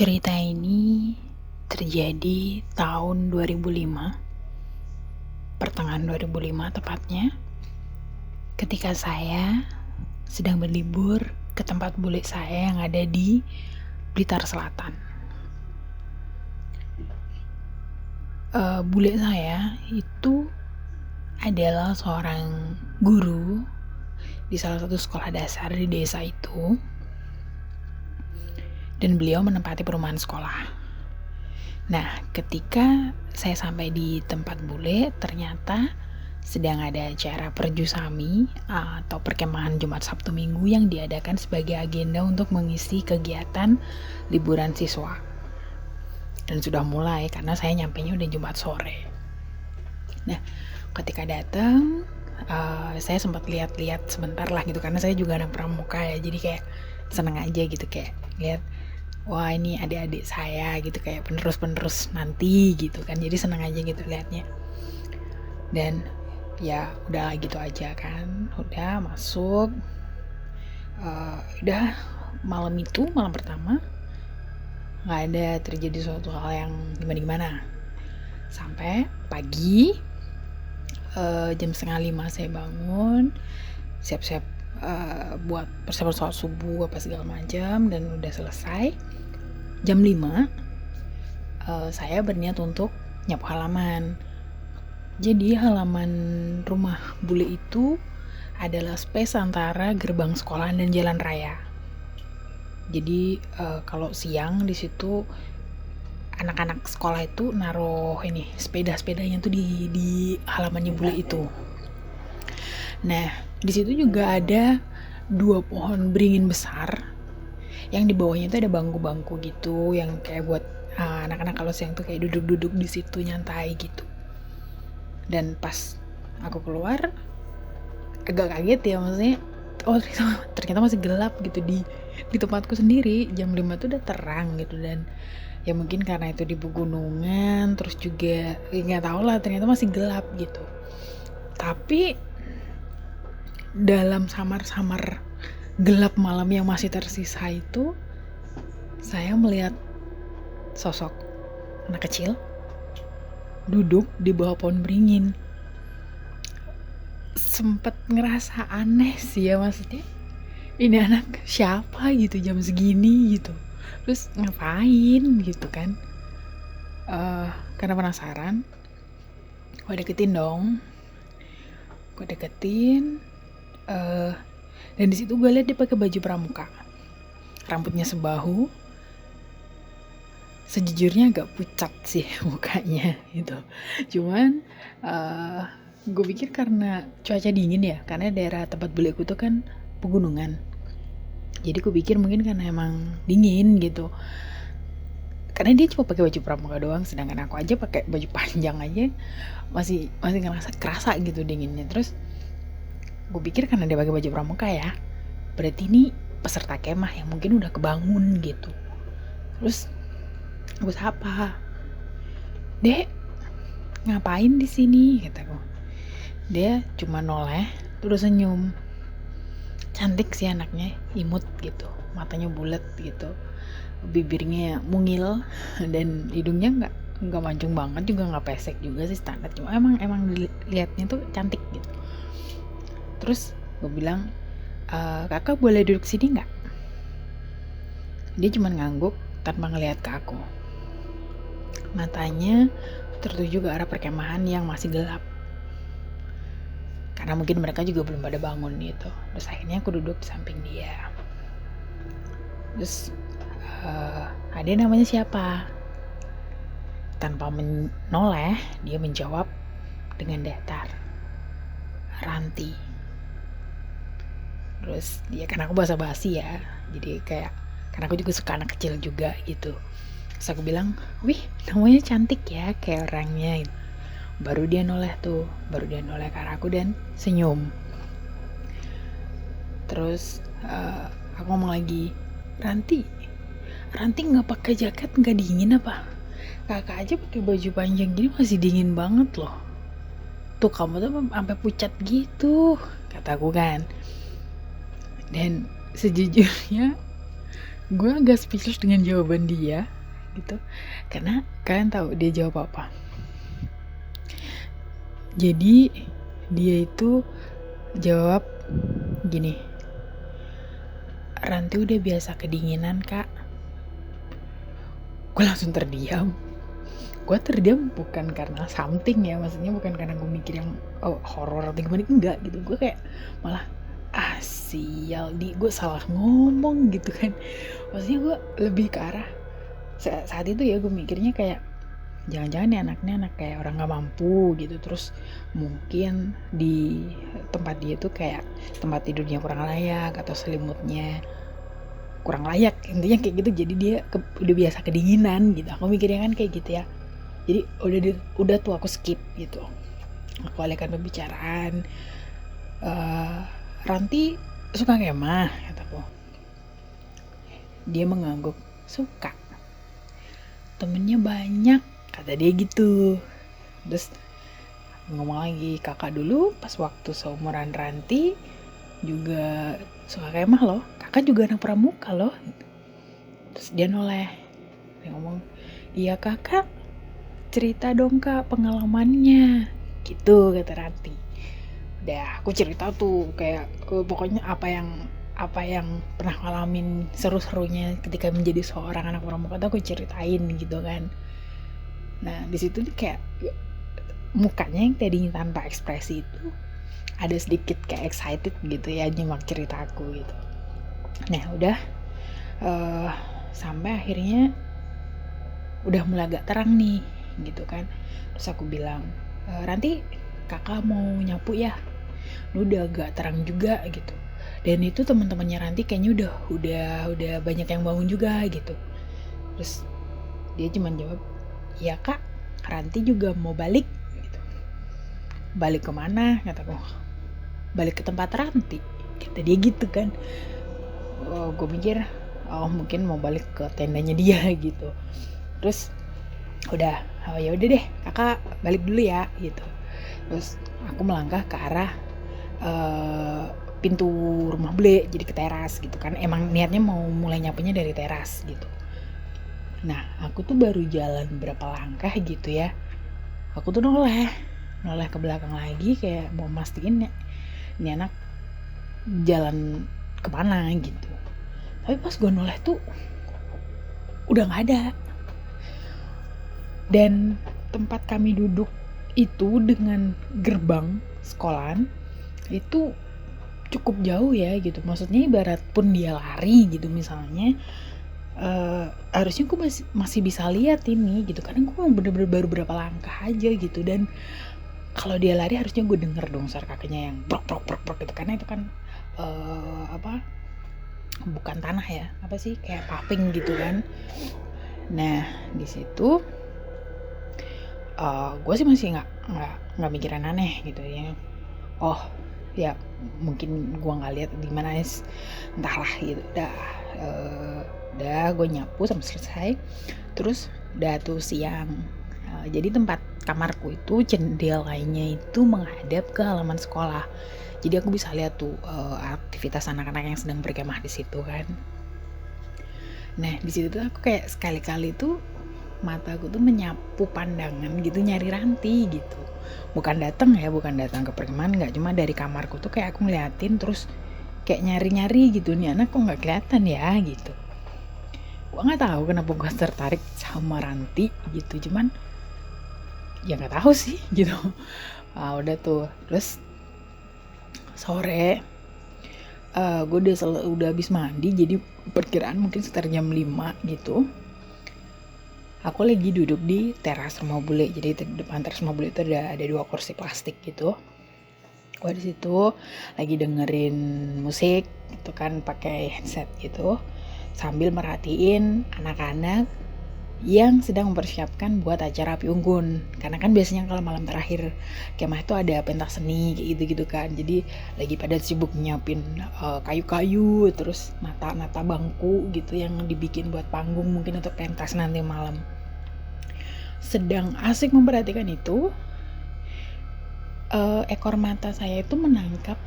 Cerita ini terjadi tahun 2005, pertengahan 2005 tepatnya, ketika saya sedang berlibur ke tempat bule saya yang ada di Blitar Selatan. Bule saya itu adalah seorang guru di salah satu sekolah dasar di desa itu, dan beliau menempati perumahan sekolah. Nah, ketika saya sampai di tempat bule, ternyata sedang ada acara perjusami atau perkemahan Jumat Sabtu Minggu yang diadakan sebagai agenda untuk mengisi kegiatan liburan siswa. Dan sudah mulai karena saya nyampainya udah Jumat sore. Nah, ketika datang, saya sempat lihat-lihat sebentar lah gitu, karena saya juga anak pramuka ya, jadi kayak seneng aja gitu, kayak lihat, wah ini adik-adik saya gitu, kayak penerus-penerus nanti gitu kan, jadi seneng aja gitu liatnya. Dan ya udah gitu aja kan, udah masuk, udah malam pertama nggak ada terjadi suatu hal yang gimana-gimana sampai pagi. Jam 4:30 saya bangun, siap-siap buat persiapan sholat subuh apa segala macam, dan udah selesai. Jam 5 saya berniat untuk nyapu halaman. Jadi halaman rumah bule itu adalah space antara gerbang sekolah dan jalan raya. Jadi kalau siang di situ anak-anak sekolah itu naruh ini sepeda-sepedanya tuh di halamannya bule itu. Nah, di situ juga ada 2 pohon beringin besar yang di bawahnya itu ada bangku-bangku gitu yang kayak buat anak-anak kalau siang tuh kayak duduk-duduk di situ nyantai gitu. Dan pas aku keluar agak kaget ya, maksudnya ternyata masih gelap gitu di tempatku sendiri. Jam 5 tuh udah terang gitu, dan ya mungkin karena itu di pegunungan, terus juga nggak tahu lah, ternyata masih gelap gitu. Tapi dalam samar-samar gelap malam yang masih tersisa itu, saya melihat sosok anak kecil duduk di bawah pohon beringin. Sempet ngerasa aneh sih ya, maksudnya ini anak siapa gitu jam segini gitu, terus ngapain gitu kan. Karena penasaran, gue deketin dong, dan di situ gue liat dia pakai baju pramuka, rambutnya sebahu. Sejujurnya agak pucat sih mukanya gitu, cuman gue pikir karena cuaca dingin ya, karena daerah tempat buleku tuh kan pegunungan, jadi gue pikir mungkin karena emang dingin gitu, karena dia cuma pakai baju pramuka doang, sedangkan aku aja pakai baju panjang aja masih ngerasa kerasa gitu dinginnya. Terus gue pikir karena dia pakai baju pramuka ya, berarti ini peserta kemah yang mungkin udah kebangun gitu. Terus gue sapa, "Dek, ngapain di sini?" kataku. Dia cuma noleh terus senyum. Cantik sih anaknya, imut gitu, matanya bulat gitu, bibirnya mungil, dan hidungnya nggak mancung banget juga, nggak pesek juga sih, standar, cuma emang dilihatnya tuh cantik gitu. Terus gue bilang, "Kakak boleh duduk sini nggak?" Dia cuma ngangguk tanpa ngelihat ke aku. Matanya tertuju ke arah perkemahan yang masih gelap, karena mungkin mereka juga belum pada bangun gitu. Terus akhirnya aku duduk di samping dia. Terus "Adek namanya siapa?" Tanpa menoleh, dia menjawab dengan datar, "Ranti." Terus dia, karena aku basa-basi ya, jadi kayak, karena aku juga suka anak kecil juga gitu, terus aku bilang, "Wih, namanya cantik ya kayak orangnya." Baru dia noleh ke arahku dan senyum. Terus aku ngomong lagi, Ranti nggak pakai jaket, nggak dingin apa? Kakak aja pakai baju panjang gini masih dingin banget loh. Tuh kamu tuh sampai pucat gitu," kataku kan. Dan sejujurnya Gue agak speechless dengan jawaban dia gitu, karena kalian tahu dia jawab apa. Jadi dia itu jawab gini, Ranti udah biasa kedinginan kak. Gue langsung terdiam. Gue terdiam bukan karena something ya, maksudnya bukan karena gue mikir yang horor atau gimana, enggak gitu. Gue kayak malah sial, gue salah ngomong gitu kan. Maksudnya gue lebih ke arah saat itu ya, gue mikirnya kayak jangan-jangan nih anaknya anak kayak orang gak mampu gitu, terus mungkin di tempat dia tuh kayak tempat tidurnya kurang layak atau selimutnya kurang layak, intinya kayak gitu. Jadi dia udah biasa kedinginan gitu, aku mikirnya kan kayak gitu ya. Jadi udah tuh aku skip gitu, aku alihkan pembicaraan. Ranti suka kemah, kataku. Dia mengangguk, suka, temennya banyak, kata dia gitu. Terus ngomong lagi, kakak dulu pas waktu seumuran Ranti juga suka kemah loh, kakak juga anak pramuka loh. Terus dia noleh, dia ngomong, iya kakak, cerita dong kak pengalamannya gitu, kata Ranti. Udah aku cerita tuh kayak pokoknya apa yang pernah ngalamin seru-serunya ketika menjadi seorang anak pramuka tuh aku ceritain gitu kan. Nah di situ nih kayak mukanya yang tadinya tanpa ekspresi itu ada sedikit kayak excited gitu ya nyimak cerita aku gitu. Nah udah sampai akhirnya udah mulai agak terang nih gitu kan. Terus aku bilang, Ranti kakak mau nyapu ya, udah agak terang juga gitu. Dan itu teman-temannya Ranti kayaknya udah banyak yang bangun juga gitu. Terus dia cuma jawab, iya kak, Ranti juga mau balik gitu. Balik kemana, kataku. Balik ke tempat Ranti, kata dia gitu kan. Gue mikir mungkin mau balik ke tendanya dia gitu. Terus udah, ya udah deh kakak balik dulu ya gitu. Terus aku melangkah ke arah pintu rumah bule, jadi ke teras gitu kan. Emang niatnya mau mulai nyapunya dari teras gitu. Nah aku tuh baru jalan berapa langkah gitu ya, aku tuh noleh ke belakang lagi kayak mau mastiin ini anak jalan kemana gitu. Tapi pas gue noleh tuh udah gak ada. Dan tempat kami duduk itu dengan gerbang sekolahan itu cukup jauh ya gitu. Maksudnya ibarat pun dia lari gitu misalnya, harusnya gue masih bisa lihat ini gitu, karena gue bener-bener baru berapa langkah aja gitu. Dan kalau dia lari harusnya gue denger dong suara kakinya yang brok gitu, karena itu kan bukan tanah ya, apa sih, kayak paving gitu kan. Nah di situ gue sih masih nggak mikirin aneh gitu ya. Oh ya mungkin gue nggak lihat gimana, entahlah gitu. Udah gue nyapu sampai selesai. Terus udah tuh siang. Jadi tempat kamarku itu jendelanya itu menghadap ke halaman sekolah. Jadi aku bisa lihat tuh aktivitas anak-anak yang sedang berkemah di situ kan. Nah di situ tuh aku kayak sekali-kali tuh mataku tuh menyapu pandangan gitu, nyari Ranti gitu. Bukan datang ke perkemahan, nggak, cuma dari kamarku tuh kayak aku ngeliatin terus kayak nyari gitu, nih anak kok nggak kelihatan ya gitu. Gue nggak tahu kenapa gue tertarik sama Ranti gitu, cuman ya nggak tahu sih gitu. Udah tuh terus sore gue udah habis mandi, jadi perkiraan mungkin sekitar jam 5 gitu. Aku lagi duduk di teras rumah bule. Jadi di depan teras rumah bule itu ada 2 kursi plastik gitu. Gue di situ lagi dengerin musik gitu kan, pakai headset gitu, sambil merhatiin anak-anak yang sedang mempersiapkan buat acara api unggun. Karena kan biasanya kalau malam terakhir kemah itu ada pentas seni kayak gitu-gitu kan. Jadi lagi pada sibuk nyiapin kayu-kayu, terus nata bangku gitu yang dibikin buat panggung mungkin untuk pentas nanti malam. Sedang asik memperhatikan itu, ekor mata saya itu menangkap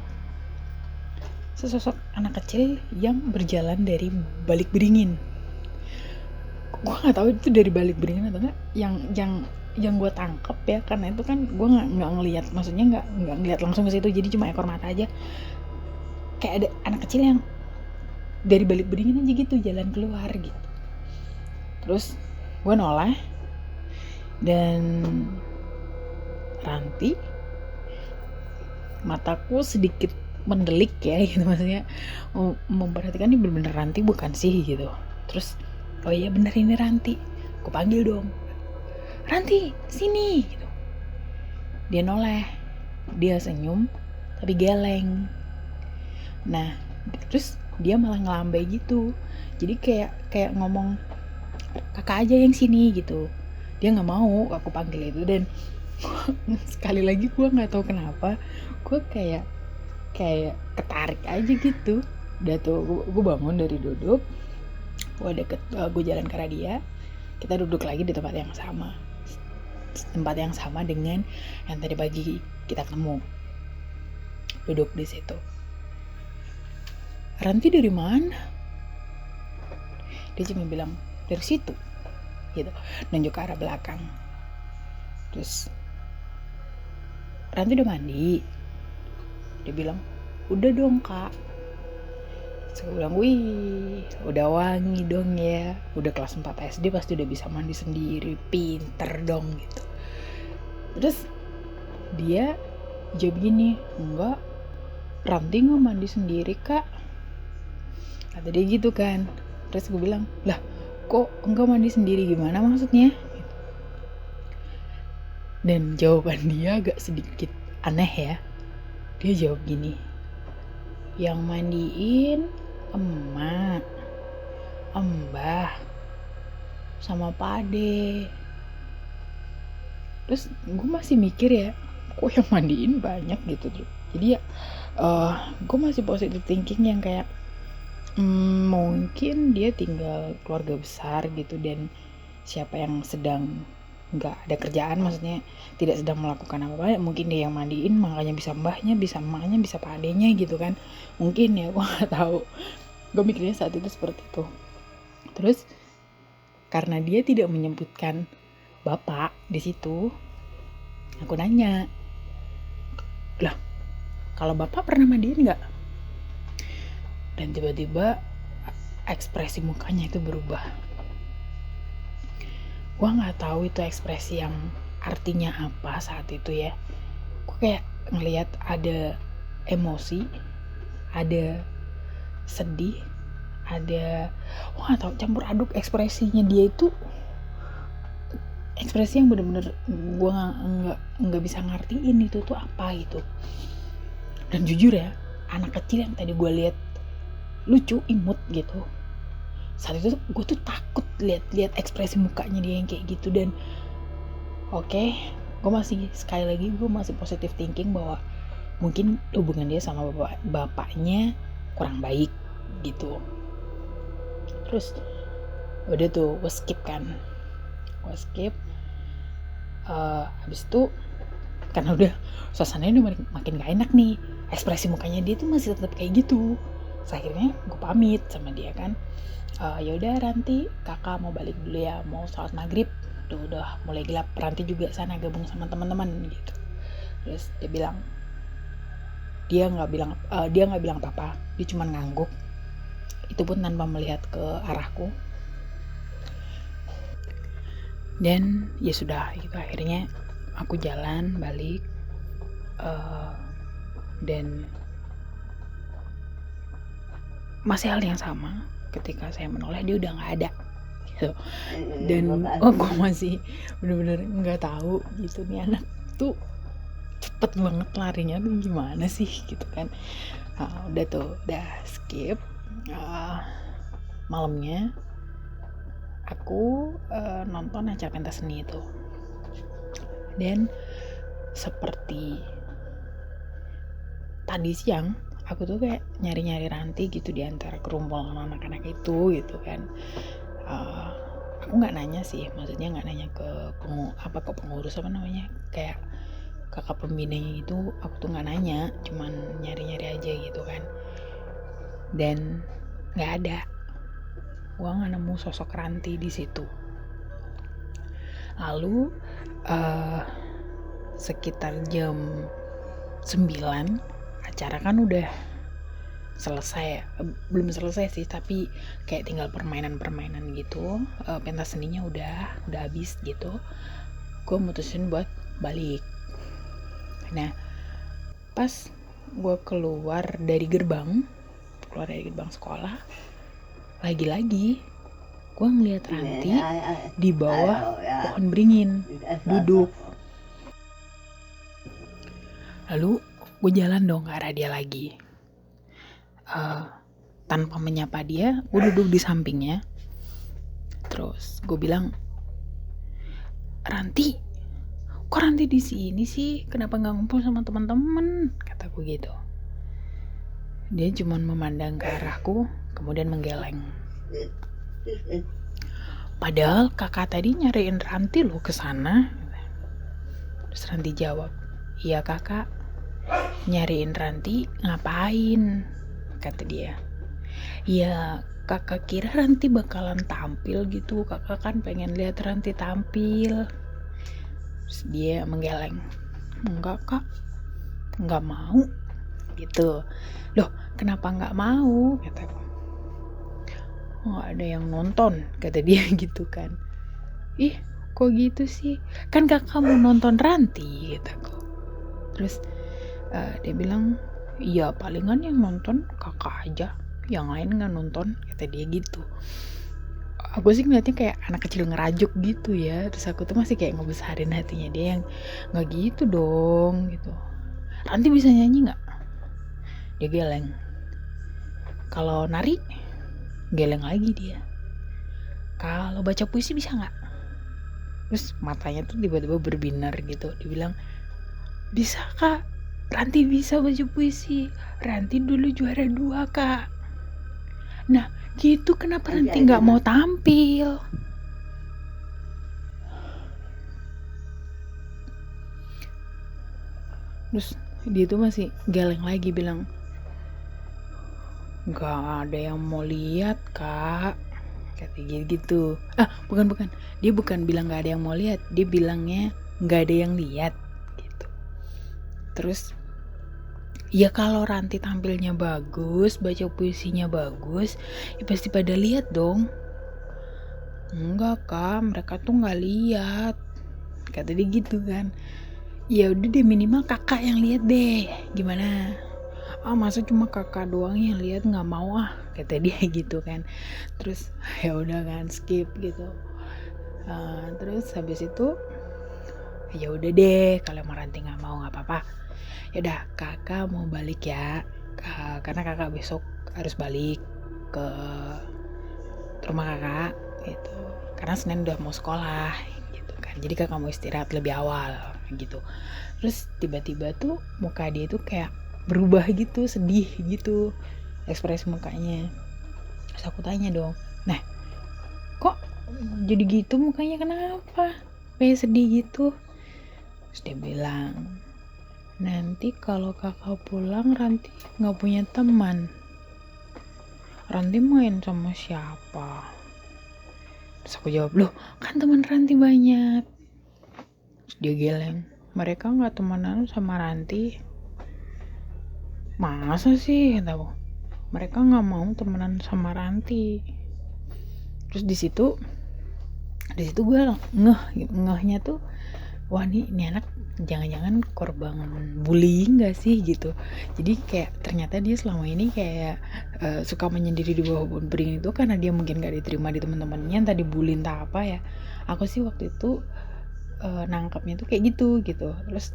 sesosok anak kecil yang berjalan dari balik beringin. Gue nggak tahu itu dari balik beringin atau enggak. Yang gue tangkep ya, karena itu kan gue nggak ngelihat, maksudnya nggak ngelihat langsung ke situ, jadi cuma ekor mata aja. Kayak ada anak kecil yang dari balik beringin aja gitu jalan keluar gitu. Terus gue noleh dan Ranti, mataku sedikit mendelik ya gitu, maksudnya memperhatikan ini bener-bener Ranti bukan sih gitu. Terus oh iya bener ini Ranti, aku panggil dong, Ranti sini gitu. Dia noleh, dia senyum tapi geleng. Nah terus dia malah ngelambai gitu, jadi kayak ngomong kakak aja yang sini gitu. Dia nggak mau aku panggil itu, dan sekali lagi gue nggak tahu kenapa gue kayak ketarik aja gitu. Udah tuh gue bangun dari duduk, gue jalan ke arah dia, kita duduk lagi di tempat yang sama dengan yang tadi pagi kita ketemu, duduk di situ. Ranti dari mana? Dia cuma bilang dari situ gitu, nunjuk ke arah belakang. Terus Ranti udah mandi? Dia bilang udah dong kak. Saya bilang wih udah wangi dong ya, udah kelas 4 SD pasti udah bisa mandi sendiri, pinter dong gitu. Terus dia jawab gini, enggak, Ranti nggak mandi sendiri kak, kata dia gitu kan. Terus gue bilang lah kok enggak mandi sendiri, gimana maksudnya? Dan jawaban dia agak sedikit aneh ya. Dia jawab gini, yang mandiin emak, mbah, sama pade. Terus gue masih mikir ya, kok yang mandiin banyak gitu. Jadi ya gue masih positive thinking yang kayak mungkin dia tinggal keluarga besar gitu, dan siapa yang sedang nggak ada kerjaan, maksudnya tidak sedang melakukan apa-apa, mungkin dia yang mandiin, makanya bisa mbahnya, bisa emaknya, bisa padenya gitu kan. Mungkin ya, gue nggak tahu. Gue mikirnya saat itu seperti itu. Terus karena dia tidak menyebutkan bapak di situ, aku nanya, lah kalau bapak pernah mandiin nggak? Dan tiba-tiba ekspresi mukanya itu berubah. Gue nggak tahu itu ekspresi yang artinya apa saat itu ya. Gue kayak ngelihat ada emosi, ada sedih, ada nggak tahu, campur aduk ekspresinya dia itu. Ekspresi yang bener-bener gue nggak bisa ngertiin itu tuh apa gitu. Dan jujur ya, anak kecil yang tadi gue lihat lucu, imut gitu, saat itu gue tuh takut lihat ekspresi mukanya dia yang kayak gitu. Dan oke, gue masih sekali lagi gue masih positive thinking bahwa mungkin hubungan dia sama bapaknya kurang baik gitu. Terus udah tuh gue skip habis itu karena udah suasananya udah makin gak enak nih, ekspresi mukanya dia tuh masih tetap kayak gitu. Terus akhirnya gue pamit sama dia kan, yaudah Ranti, kakak mau balik dulu ya, mau sholat maghrib, udah mulai gelap, Ranti juga sana gabung sama teman-teman gitu. Terus dia nggak bilang apa-apa, dia cuma ngangguk, itu pun tanpa melihat ke arahku. Dan ya sudah gitu, akhirnya aku jalan balik, dan masih hal yang sama, ketika saya menoleh dia udah nggak ada gitu. Dan gue masih bener-bener nggak tahu gitu, nih anak tuh cepet banget larinya tuh gimana sih gitu kan. Udah skip. Malamnya aku nonton acara pentas seni itu, dan seperti tadi siang aku tuh kayak nyari-nyari Ranti gitu di antara kerumunan anak-anak itu gitu kan. Aku nggak nanya sih, maksudnya nggak nanya ke pengurus apa namanya, kayak kakak pembinanya itu, aku tuh nggak nanya, cuman nyari-nyari aja gitu kan. dan nggak ada. Gue nggak nemu sosok Ranti di situ. Lalu sekitar jam 9 acara kan udah selesai, belum selesai sih, tapi kayak tinggal permainan gitu. Pentas seninya udah habis gitu. Gue mutusin buat balik. Nah, pas gue keluar dari gerbang sekolah, lagi-lagi gue ngeliat Ranti di bawah pohon beringin duduk. Lalu gue jalan dong ke arah dia lagi. Tanpa menyapa dia, gue duduk di sampingnya. Terus gue bilang, Ranti, kok Ranti di sini sih? Kenapa nggak ngumpul sama teman-teman? Kata gue gitu. Dia cuma memandang ke arahku, kemudian menggeleng. Padahal kakak tadi nyariin Ranti loh ke sana. Terus Ranti jawab, iya kakak, nyariin Ranti ngapain? Kata dia. Ya kakak kira Ranti bakalan tampil gitu, kakak kan pengen lihat Ranti tampil. Terus dia menggeleng, enggak kak, enggak mau gitu. Loh kenapa enggak mau? Kataku. Nggak ada yang nonton, kata dia gitu kan. Ih kok gitu sih, kan kakak mau nonton Ranti, kataku. Terus dia bilang, iya palingan yang nonton kakak aja, yang lain nggak nonton, kata dia gitu. Aku sih ngeliatnya kayak anak kecil ngerajuk gitu ya. Terus aku tuh masih kayak ngebesarin hatinya dia yang nggak gitu dong gitu. Ranti bisa nyanyi nggak? Dia geleng. Kalau nari, geleng lagi dia. Kalau baca puisi bisa nggak? Terus matanya tuh tiba-tiba berbinar gitu. Dia bilang, bisa kak, Ranti bisa baca puisi. Ranti dulu juara 2 kak. Nah gitu kenapa Ranti nggak mau tampil? Terus dia tuh masih geleng lagi bilang, nggak ada yang mau lihat kak, kata gitu. Bukan, dia bukan bilang nggak ada yang mau lihat, dia bilangnya nggak ada yang lihat gitu. Terus ya kalau Ranti tampilnya bagus, baca puisinya bagus, ya pasti pada lihat dong. Enggak kak, mereka tuh nggak lihat, kata dia gitu kan. Ya udah deh, minimal kakak yang lihat deh, gimana? Masa cuma kakak doang yang lihat, nggak mau kata dia gitu kan. Terus ya udah kan, skip gitu. Terus habis itu ya udah deh, kalau Ranti nggak mau nggak apa-apa. Ya udah kakak mau balik ya, karena kakak besok harus balik ke rumah kakak gitu, karena Senin udah mau sekolah gitu kan, jadi kakak mau istirahat lebih awal gitu. Terus tiba-tiba tuh muka dia tuh kayak berubah gitu, sedih gitu ekspresi mukanya. Terus aku tanya dong, nah kok jadi gitu mukanya, kenapa kayak sedih gitu? Terus dia bilang, nanti kalau kakak pulang Ranti gak punya teman, Ranti main sama siapa? Terus aku jawab, loh kan teman Ranti banyak. Terus dia geleng, mereka gak temenan sama Ranti. Masa sih, kata aku, mereka gak mau temenan sama Ranti. Terus di situ gue ngehnya tuh, wah ini anak jangan-jangan korban bullying gak sih gitu. Jadi kayak ternyata dia selama ini kayak suka menyendiri di bawah pohon beringin itu karena dia mungkin gak diterima di teman-temannya, entah dibully entah apa ya. Aku sih waktu itu nangkepnya tuh kayak gitu. Terus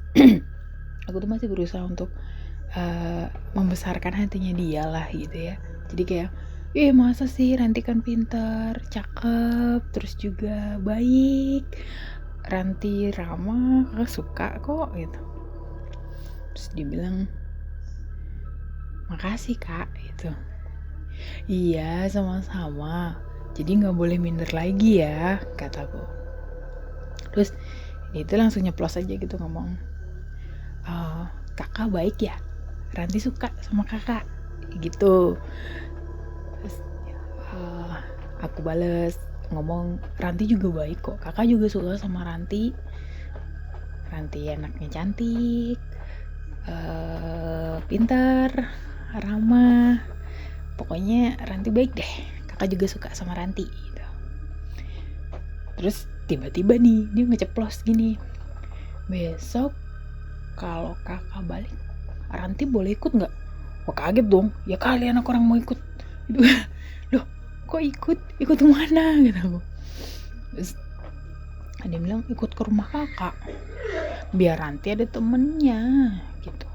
aku tuh masih berusaha untuk membesarkan hatinya dia lah gitu ya. Jadi kayak, masa sih, Ranti kan pintar, cakep, terus juga baik, Ranti ramah, kakak suka kok gitu. Terus dia bilang, makasih kak gitu. Iya sama-sama, jadi gak boleh minder lagi ya, kataku. Terus dia itu langsung nyeplos aja gitu ngomong, kakak baik ya, Ranti suka sama kakak gitu. Aku bales ngomong, Ranti juga baik kok, kakak juga suka sama Ranti. Ranti anaknya cantik, pintar, ramah, pokoknya Ranti baik deh, kakak juga suka sama Ranti gitu. Terus tiba-tiba nih dia ngeceplos gini, besok kalau kakak balik Ranti boleh ikut nggak? Wah kaget dong, ya kali anak orang mau ikut gitu. Loh kok ikut kemana gitu aku. Terus dia bilang ikut ke rumah kakak biar Ranti ada temennya gitu.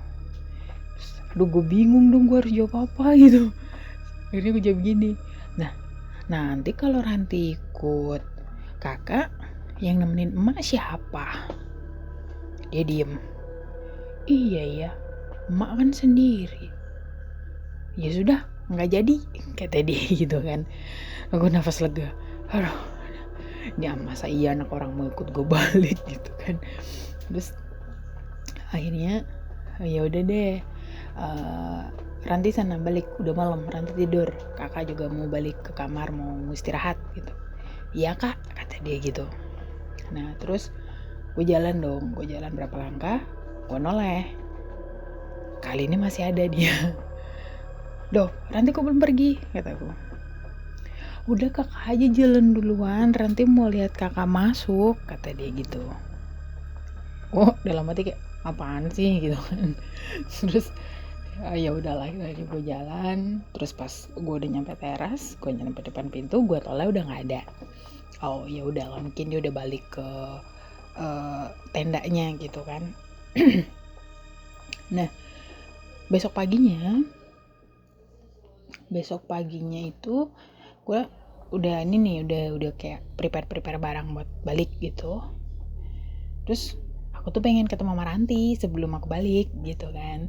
Terus, aduh gue bingung dong, gue harus jawab apa gitu. Akhirnya gue jawab gini, nah nanti kalau Ranti ikut kakak yang nemenin emak siapa? Dia diem. Iya ya, emak kan sendiri. Ya sudah, nggak jadi, kata dia gitu kan. Aku nafas lega. Aduh, ya masa iya anak orang mau ikut gue balik gitu kan. Terus akhirnya ya udah deh, Ranti sana balik, udah malam, Ranti tidur, kakak juga mau balik ke kamar mau istirahat gitu. Iya kak, kata dia gitu. Nah terus gue jalan berapa langkah, gue noleh, kali ini masih ada dia. Doh, Ranti kok belum pergi, kataku. Udah kakak aja jalan duluan, Ranti mau lihat kakak masuk, kata dia gitu. Oh dalam hati kayak apaan sih gitu kan. Terus ya udahlah, akhirnya gue jalan. Terus pas gue udah nyampe teras, gue nyampe depan pintu, gue toleh udah nggak ada. Oh ya udahlah, mungkin dia udah balik ke tendanya gitu kan. Nah besok paginya itu gue udah ini nih, udah kayak prepare barang buat balik gitu. Terus aku tuh pengen ketemu sama Ranti sebelum aku balik gitu kan.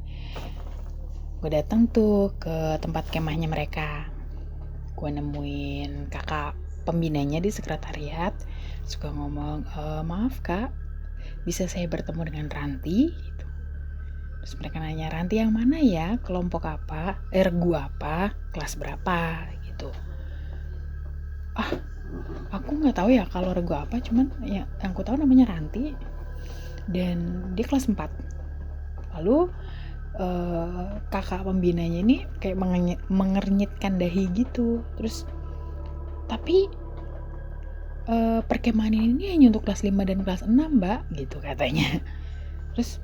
Gue datang tuh ke tempat kemahnya mereka. Gue nemuin kakak pembinanya di sekretariat. Suka ngomong, maaf kak, bisa saya bertemu dengan Ranti? Gitu. Terus mereka nanya, Ranti yang mana ya? Kelompok apa? Regu apa? Kelas berapa? Gitu. Aku nggak tahu ya kalau regu apa, cuman ya yang aku tahu namanya Ranti dan dia kelas 4. Lalu kakak pembinanya ini kayak mengernyitkan dahi gitu. Terus tapi perkemahan ini hanya untuk kelas 5 dan kelas 6 mbak gitu katanya. Terus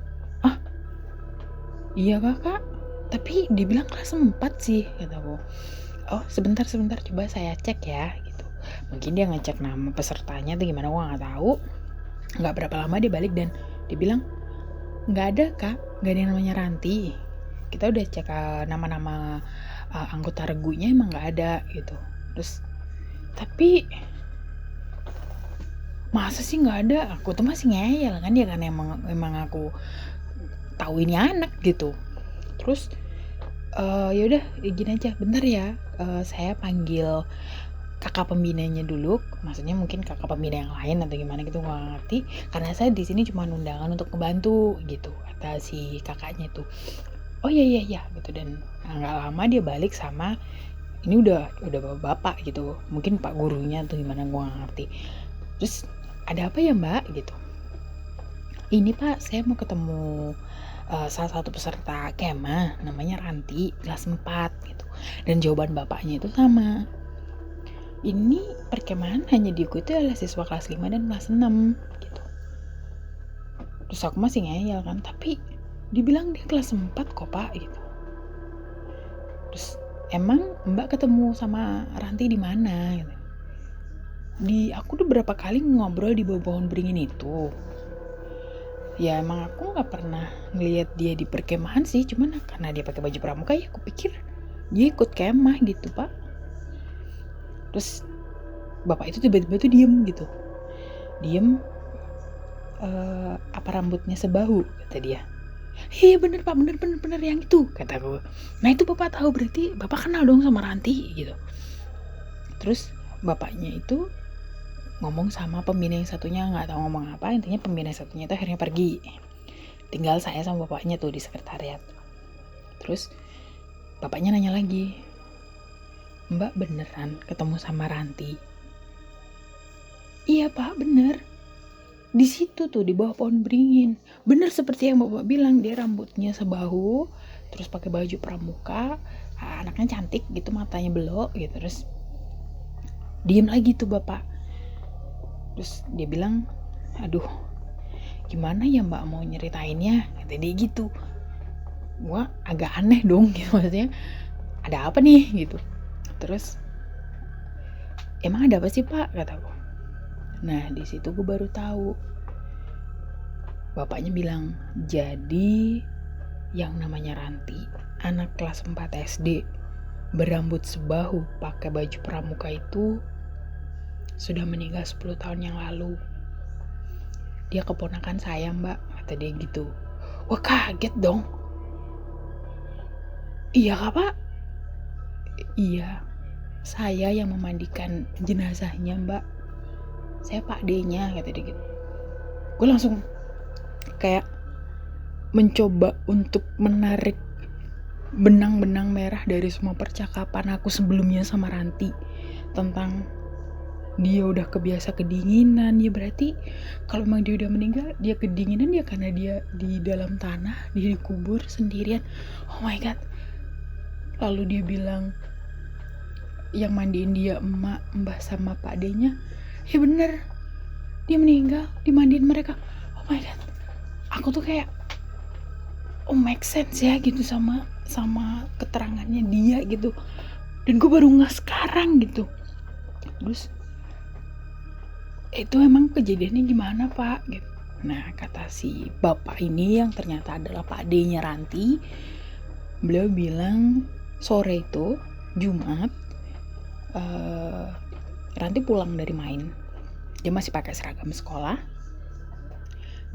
iya kakak, tapi dibilang kelas 4 sih kataku. Oh sebentar coba saya cek ya gitu. Mungkin dia ngecek nama pesertanya tuh gimana, gua nggak tahu. Nggak berapa lama dia balik dan dia bilang nggak ada kak, nggak ada yang namanya Ranti. Kita udah cek nama-nama anggota regunya emang nggak ada gitu. Terus tapi masa sih nggak ada? Aku tuh masih ngeyel kan dia, kan emang aku tahu ini anak gitu. Terus ya udah gini aja, bentar ya, saya panggil kakak pembinanya dulu, maksudnya mungkin kakak pembina yang lain atau gimana gitu, nggak ngerti, karena saya di sini cuma undangan untuk ngebantu gitu, kata si kakaknya tuh. Oh iya gitu. Dan nggak lama dia balik sama ini udah bapak gitu, mungkin pak gurunya atau gimana, gue nggak ngerti. Terus ada apa ya mbak gitu, ini pak saya mau ketemu salah satu peserta kemah namanya Ranti kelas 4 gitu. Dan jawaban bapaknya itu sama, ini perkemahan hanya diikuti oleh siswa kelas 5 dan kelas 6 gitu. Terus aku masih ngeyel kan, tapi dibilang dia kelas 4 kok pak gitu. Terus emang mbak ketemu sama Ranti di mana gitu. Aku udah berapa kali ngobrol di bawah pohon beringin itu. Ya emang aku nggak pernah ngelihat dia di perkemahan sih, cuman karena dia pakai baju pramuka ya aku pikir dia ikut kemah gitu pak. Terus bapak itu tiba-tiba tuh diem, apa rambutnya sebahu kata dia. Iya bener pak, bener yang itu kataku. Nah itu bapak tahu, berarti bapak kenal dong sama Ranti gitu. Terus bapaknya itu ngomong sama pembina yang satunya, nggak tahu ngomong apa, intinya pembina yang satunya itu akhirnya pergi, tinggal saya sama bapaknya tuh di sekretariat. Terus bapaknya nanya lagi, Mbak beneran ketemu sama Ranti? Iya Pak, bener. Di situ tuh di bawah pohon beringin. Bener seperti yang Bapak bilang, dia rambutnya sebahu, terus pakai baju pramuka, anaknya cantik gitu, matanya belok gitu, terus diem lagi tuh Bapak. Terus dia bilang, aduh gimana ya Mbak mau nyeritainnya, kata dia gitu. Gua agak aneh dong gitu, maksudnya ada apa nih gitu. Terus emang ada apa sih Pak, kataku. Nah di situ gue baru tahu. Bapaknya bilang, jadi yang namanya Ranti, anak kelas 4 SD, berambut sebahu, pakai baju pramuka itu sudah meninggal 10 tahun yang lalu. Dia keponakan saya Mbak, kata dia gitu. Wah kaget dong. Iya kak Pak? Iya, saya yang memandikan jenazahnya Mbak. Saya Pak D-nya, kata dia gitu. Gue langsung kayak mencoba untuk menarik benang-benang merah dari semua percakapan aku sebelumnya sama Ranti tentang dia udah kebiasa kedinginan. Ya berarti kalau memang dia udah meninggal, dia kedinginan ya karena dia di dalam tanah, dia dikubur sendirian. Oh my god. Lalu dia bilang yang mandiin dia emak, mbah sama pak D-nya. Ya bener, dia meninggal dimandiin mereka. Oh my god. Aku tuh kayak oh make sense ya gitu sama keterangannya dia gitu. Dan gue baru nggak sekarang gitu. Terus itu emang kejadiannya gimana Pak? Gitu. Nah kata si bapak ini yang ternyata adalah Pak D-nya Ranti, beliau bilang sore itu Jumat, Ranti pulang dari main, dia masih pakai seragam sekolah.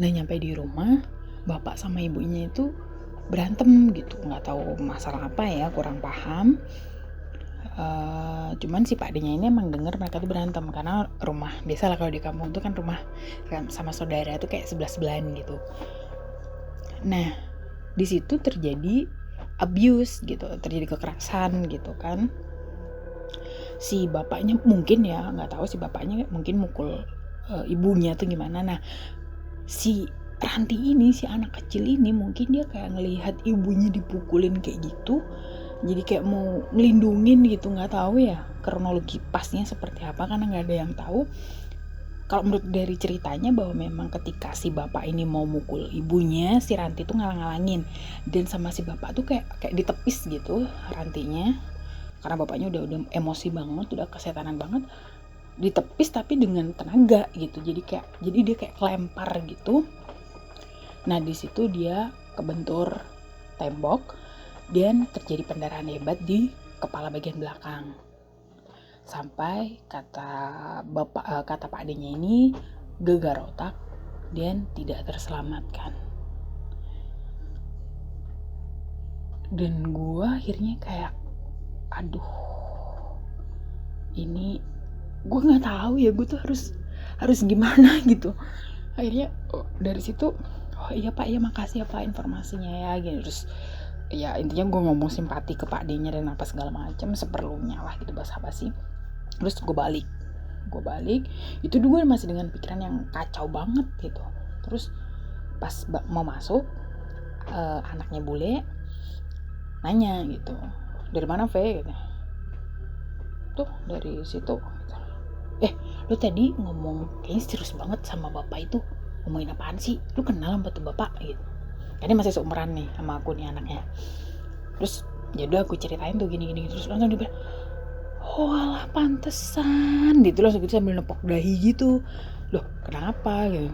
Nah nyampe di rumah, bapak sama ibunya itu berantem gitu, nggak tahu masalah apa ya, kurang paham. Cuman si Pak D-nya ini emang denger mereka tuh berantem karena rumah biasa lah kalau di kampung tuh kan rumah sama saudara tuh kayak sebelah-sebelahan gitu. Nah di situ terjadi abuse gitu, terjadi kekerasan gitu kan. Si bapaknya mungkin ya nggak tahu, si bapaknya mungkin mukul ibunya tuh gimana. Nah si Ranti ini, si anak kecil ini mungkin dia kayak ngelihat ibunya dipukulin kayak gitu, jadi kayak mau ngelindungin gitu, nggak tahu ya kronologi pasnya seperti apa karena nggak ada yang tahu. Kalau menurut dari ceritanya bahwa memang ketika si bapak ini mau mukul ibunya, si Ranti tuh ngalang-ngalangin, dan sama si bapak tuh kayak ditepis gitu Rantinya, karena bapaknya udah emosi banget, udah kesetanan banget, ditepis tapi dengan tenaga gitu, jadi dia kayak kelempar gitu. Nah di situ dia kebentur tembok dan terjadi pendarahan hebat di kepala bagian belakang. Sampai kata Pak D-nya ini gegar otak dan tidak terselamatkan. Dan gue akhirnya kayak aduh, ini gue nggak tahu ya, gue tuh harus gimana gitu. Akhirnya dari situ, oh iya Pak, ya makasih ya Pak informasinya ya gitu. Terus ya intinya gue ngomong simpati ke Pak D-nya dan apa segala macam seperlunya lah gitu, basa-basi. Terus gue balik itu gue masih dengan pikiran yang kacau banget gitu. Terus pas mau masuk, anaknya bule nanya gitu, dari mana V gitu. Tuh dari situ. Lu tadi ngomong kayaknya serius banget sama bapak itu, ngomongin apaan sih? Lu kenal sama tuh bapak gitu. Karena masih seumuran nih sama aku nih anaknya. Terus ya udah aku ceritain tuh gini. Terus langsung dia bilang, oh alah pantesan gitu, langsung gitu sambil nepok dahi gitu. Loh kenapa gitu.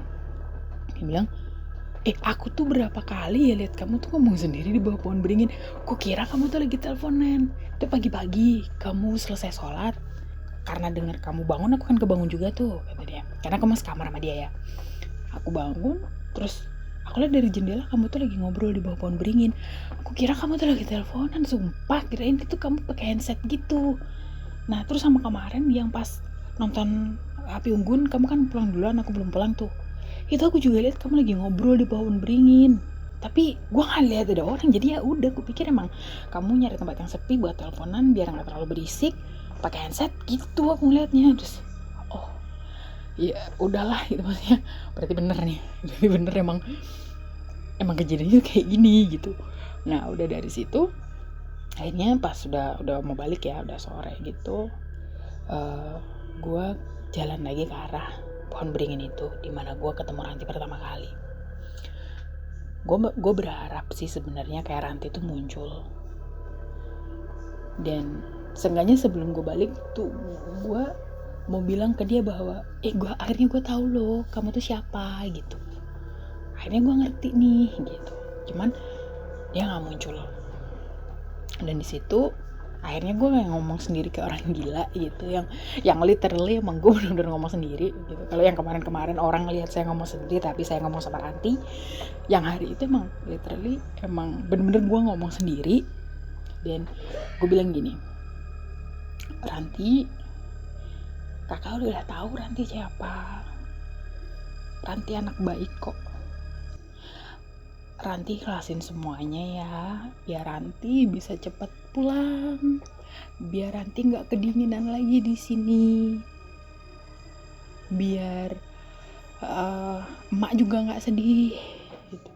Dia bilang, aku tuh berapa kali ya lihat kamu tuh ngomong sendiri di bawah pohon beringin. Kok kira kamu tuh lagi teleponan. Itu pagi-pagi kamu selesai sholat, karena dengar kamu bangun aku kan kebangun juga tuh, kata dia. Karena aku masuk kamar sama dia ya. Aku bangun, terus aku lihat dari jendela kamu tuh lagi ngobrol di bawah pohon beringin. Aku kira kamu tuh lagi teleponan, sumpah kirain itu kamu pakai handset gitu. Nah terus sama kemarin yang pas nonton api unggun, kamu kan pulang duluan, aku belum pulang tuh. Itu aku juga lihat kamu lagi ngobrol di bawah pohon beringin. Tapi gue nggak lihat ada orang, jadi ya udah, gue pikir emang kamu nyari tempat yang sepi buat teleponan biar nggak terlalu berisik, pakai handset gitu aku ngeliatnya. Terus oh ya udahlah gitu, maksudnya berarti bener nih, berarti bener emang kejadiannya kayak gini gitu. Nah udah dari situ akhirnya pas udah mau balik ya, udah sore gitu, gue jalan lagi ke arah pohon beringin itu dimana gue ketemu Ranti pertama kali. Gue berharap sih sebenarnya kayak Ranti tuh muncul, dan seenggaknya sebelum gue balik tuh gue mau bilang ke dia bahwa akhirnya gue tahu loh kamu tuh siapa gitu, akhirnya gue ngerti nih gitu. Cuman dia nggak muncul, dan di situ akhirnya gue kayak ngomong sendiri kayak orang gila gitu, yang literally emang gue bener-bener ngomong sendiri gitu. Kalau yang kemarin orang lihat saya ngomong sendiri tapi saya ngomong sama Ranti, yang hari itu emang literally emang bener-bener gue ngomong sendiri. Dan gue bilang gini, Ranti, kakak udah tahu Ranti siapa, Ranti anak baik kok, Ranti ikhlasin semuanya ya, biar Ranti bisa cepet pulang, biar Ranti nggak kedinginan lagi di sini, biar emak juga nggak sedih gitu.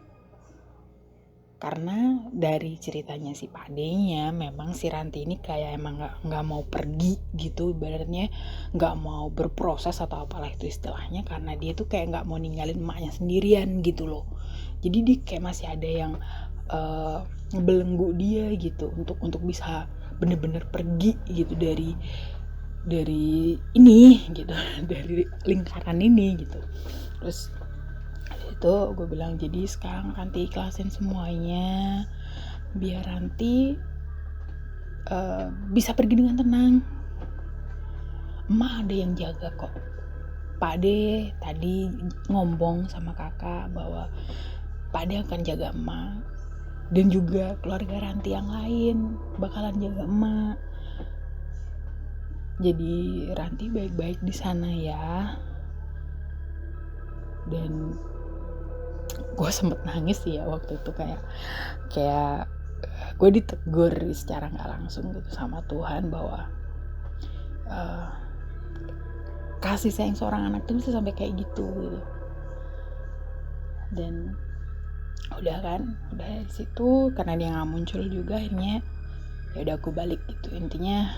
Karena dari ceritanya si Padenya memang si Ranti ini kayak emang nggak mau pergi gitu, ibaratnya nggak mau berproses atau apalah itu istilahnya, karena dia tuh kayak nggak mau ninggalin emaknya sendirian gitu loh. Jadi dia kayak masih ada yang ngebelenggu dia gitu untuk bisa bener-bener pergi gitu dari ini gitu, dari lingkaran ini gitu. Terus itu gue bilang, jadi sekarang Ranti ikhlasin semuanya biar Ranti bisa pergi dengan tenang, emak ada yang jaga kok. Pak De tadi ngomong sama kakak bahwa Pak De akan jaga emak, dan juga keluarga Ranti yang lain bakalan jaga emak. Jadi Ranti baik-baik di sana ya. Dan gue sempet nangis sih ya waktu itu, kayak gue ditegur secara nggak langsung gitu sama Tuhan bahwa kasih sayang seorang anak tuh bisa sampai kayak gitu. Dan udah dari situ karena dia nggak muncul juga, akhirnya ya udah gue balik gitu. Intinya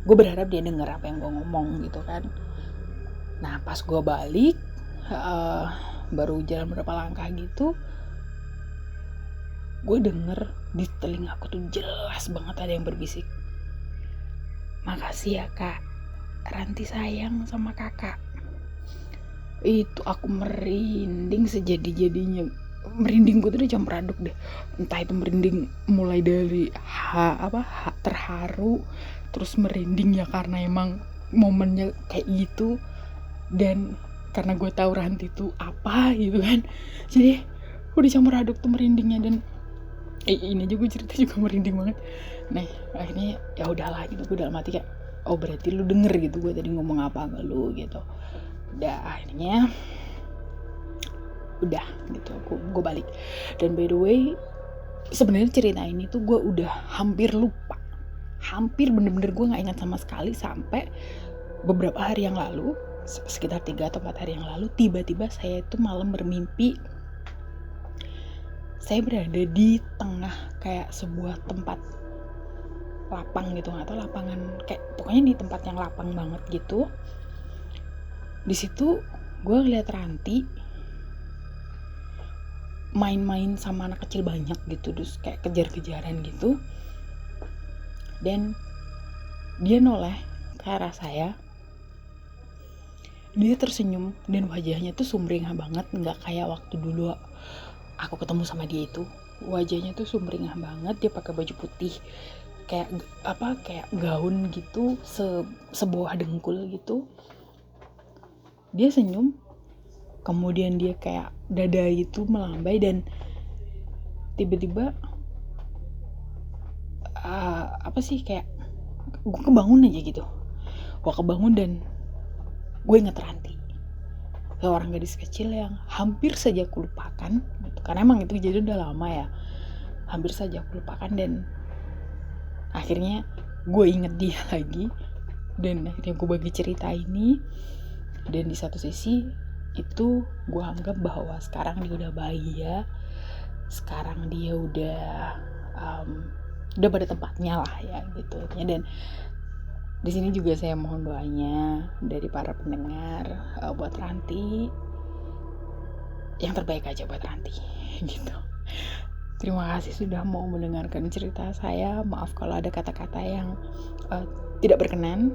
gue berharap dia denger apa yang gue ngomong gitu kan. Nah pas gue balik baru jalan berapa langkah gitu, gue denger di telinga aku tuh jelas banget ada yang berbisik, makasih ya kak, Ranti sayang sama kakak. Itu aku merinding sejadi-jadinya. Merinding gue tuh udah campur aduk deh, entah itu merinding mulai dari terharu, terus merinding ya karena emang momennya kayak gitu, dan karena gue tahu Ranti itu apa gitu kan, jadi udah campur aduk tuh merindingnya. Dan ini aja gue cerita juga merinding banget. Nah akhirnya ya udahlah gitu, gue dalam hati kayak oh berarti lu denger gitu gue tadi ngomong apa ke lu gitu. Udah akhirnya udah gitu gue balik. Dan by the way sebenarnya cerita ini tuh gue udah hampir lupa, hampir bener-bener gue nggak ingat sama sekali, sampai beberapa hari yang lalu, sekitar 3 atau 4 hari yang lalu, tiba-tiba saya itu malam bermimpi saya berada di tengah kayak sebuah tempat lapang gitu, nggak tahu lapangan, kayak pokoknya di tempat yang lapang banget gitu. Di situ gue ngeliat Ranti main-main sama anak kecil banyak gitu, terus kayak kejar-kejaran gitu. Dan dia noleh ke arah saya, dia tersenyum dan wajahnya tuh sumringah banget, nggak kayak waktu dulu aku ketemu sama dia itu. Wajahnya tuh sumringah banget, dia pakai baju putih kayak gaun gitu, sebuah dengkul gitu. Dia senyum, kemudian dia kayak dada itu melambai, dan tiba-tiba kayak gue kebangun aja gitu. Gue kebangun dan gue inget Ranti. seorang gadis kecil yang hampir saja aku lupakan gitu. Karena emang itu jadi udah lama ya, hampir saja aku lupakan, dan akhirnya gue inget dia lagi, dan akhirnya gue bagi cerita ini. Dan di satu sisi itu gue anggap bahwa sekarang dia udah bahagia, sekarang dia udah pada tempatnya lah ya gitu. Dan di sini juga saya mohon doanya dari para pendengar buat Ranti, yang terbaik aja buat Ranti gitu. Terima kasih sudah mau mendengarkan cerita saya. Maaf kalau ada kata-kata yang tidak berkenan,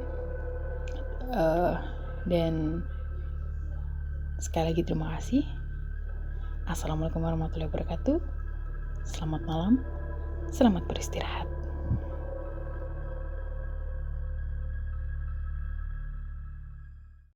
dan sekali lagi terima kasih. Assalamualaikum warahmatullahi wabarakatuh. Selamat malam, selamat beristirahat.